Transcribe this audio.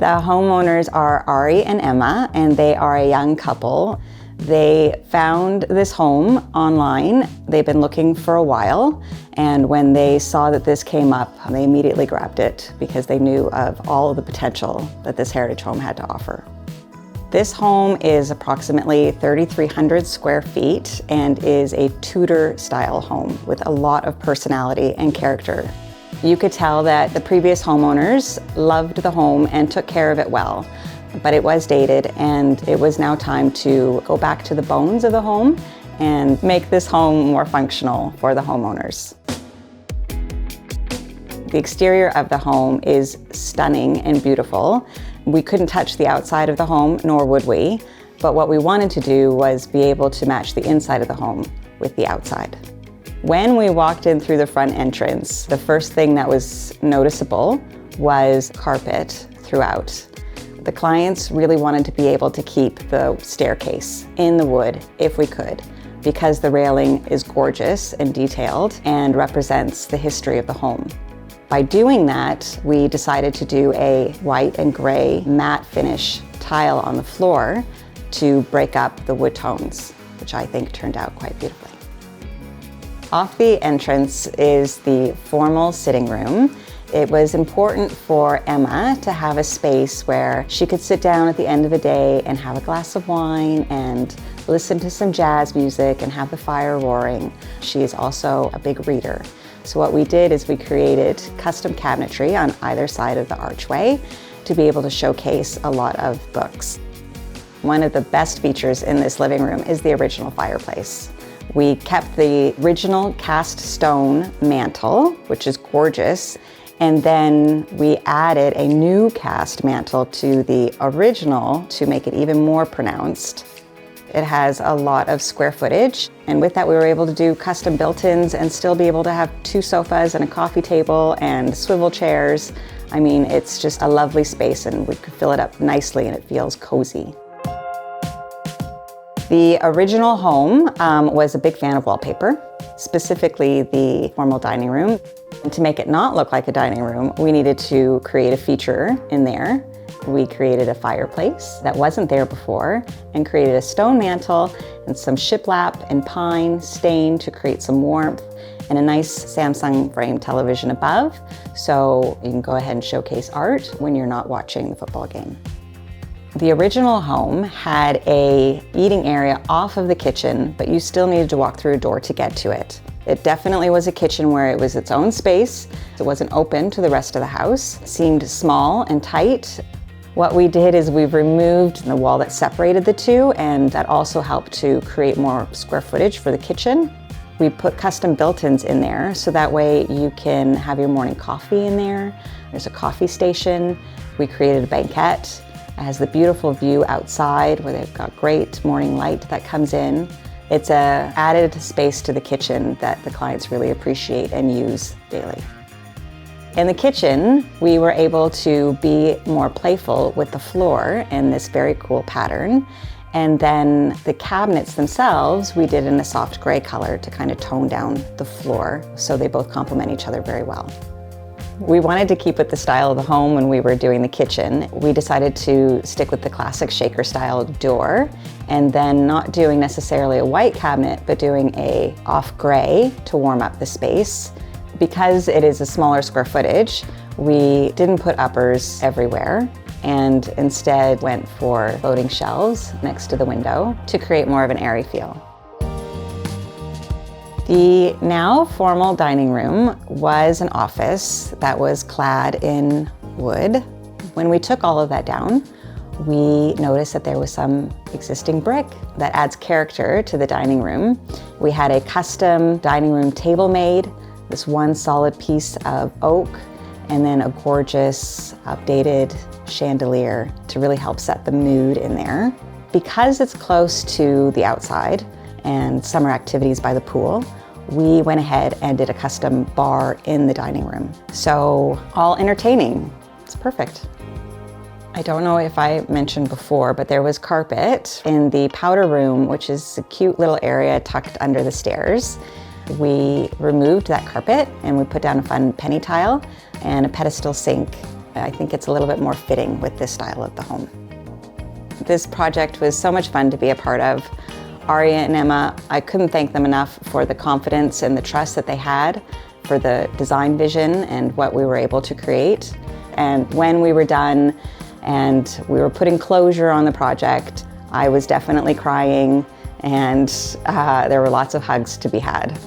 The homeowners are Ari and Emma, and they are a young couple. They found this home online. They've been looking for a while, and when they saw that this came up, they immediately grabbed it because they knew of all of the potential that this heritage home had to offer. This home is approximately 3,300 square feet and is a Tudor-style home with a lot of personality and character. You could tell that the previous homeowners loved the home and took care of it well, but it was dated, and it was now time to go back to the bones of the home and make this home more functional for the homeowners. The exterior of the home is stunning and beautiful. We couldn't touch the outside of the home, nor would we, but what we wanted to do was be able to match the inside of the home with the outside. When we walked in through the front entrance, the first thing that was noticeable was carpet throughout. The clients really wanted to be able to keep the staircase in the wood if we could, because the railing is gorgeous and detailed and represents the history of the home. By doing that, we decided to do a white and gray matte finish tile on the floor to break up the wood tones, which I think turned out quite beautifully. Off the entrance is the formal sitting room. It was important for Emma to have a space where she could sit down at the end of the day and have a glass of wine and listen to some jazz music and have the fire roaring. She is also a big reader. So what we did is we created custom cabinetry on either side of the archway to be able to showcase a lot of books. One of the best features in this living room is the original fireplace. We kept the original cast stone mantel, which is gorgeous, and then we added a new cast mantel to the original to make it even more pronounced. It has a lot of square footage, and with that we were able to do custom built-ins and still be able to have 2 sofas and a coffee table and swivel chairs. I mean, it's just a lovely space, and we could fill it up nicely and it feels cozy. The original home was a big fan of wallpaper, specifically the formal dining room. And to make it not look like a dining room, we needed to create a feature in there. We created a fireplace that wasn't there before and created a stone mantel and some shiplap and pine stain to create some warmth, and a nice Samsung frame television above, so you can go ahead and showcase art when you're not watching the football game. The original home had a eating area off of the kitchen, but you still needed to walk through a door to get to it. It definitely was a kitchen where it was its own space. It wasn't open to the rest of the house. It seemed small and tight. What we did is we removed the wall that separated the two, and that also helped to create more square footage for the kitchen. We put custom built-ins in there, so that way you can have your morning coffee in there. There's a coffee station. We created a banquette. It has the beautiful view outside where they've got great morning light that comes in. It's an added space to the kitchen that the clients really appreciate and use daily. In the kitchen, we were able to be more playful with the floor in this very cool pattern. And then the cabinets themselves, we did in a soft gray color to kind of tone down the floor, so they both complement each other very well. We wanted to keep with the style of the home when we were doing the kitchen. We decided to stick with the classic shaker style door, and then not doing necessarily a white cabinet, but doing a off gray to warm up the space. Because it is a smaller square footage, we didn't put uppers everywhere, and instead went for floating shelves next to the window to create more of an airy feel. The now formal dining room was an office that was clad in wood. When we took all of that down, we noticed that there was some existing brick that adds character to the dining room. We had a custom dining room table made, this one solid piece of oak, and then a gorgeous updated chandelier to really help set the mood in there. Because it's close to the outside and summer activities by the pool, we went ahead and did a custom bar in the dining room. So all entertaining, it's perfect. I don't know if I mentioned before, but there was carpet in the powder room, which is a cute little area tucked under the stairs. We removed that carpet and we put down a fun penny tile and a pedestal sink I think it's a little bit more fitting with this style of the home. This project was so much fun to be a part of. Aria and Emma, I couldn't thank them enough for the confidence and the trust that they had for the design vision and what we were able to create. And when we were done and we were putting closure on the project, I was definitely crying, and there were lots of hugs to be had.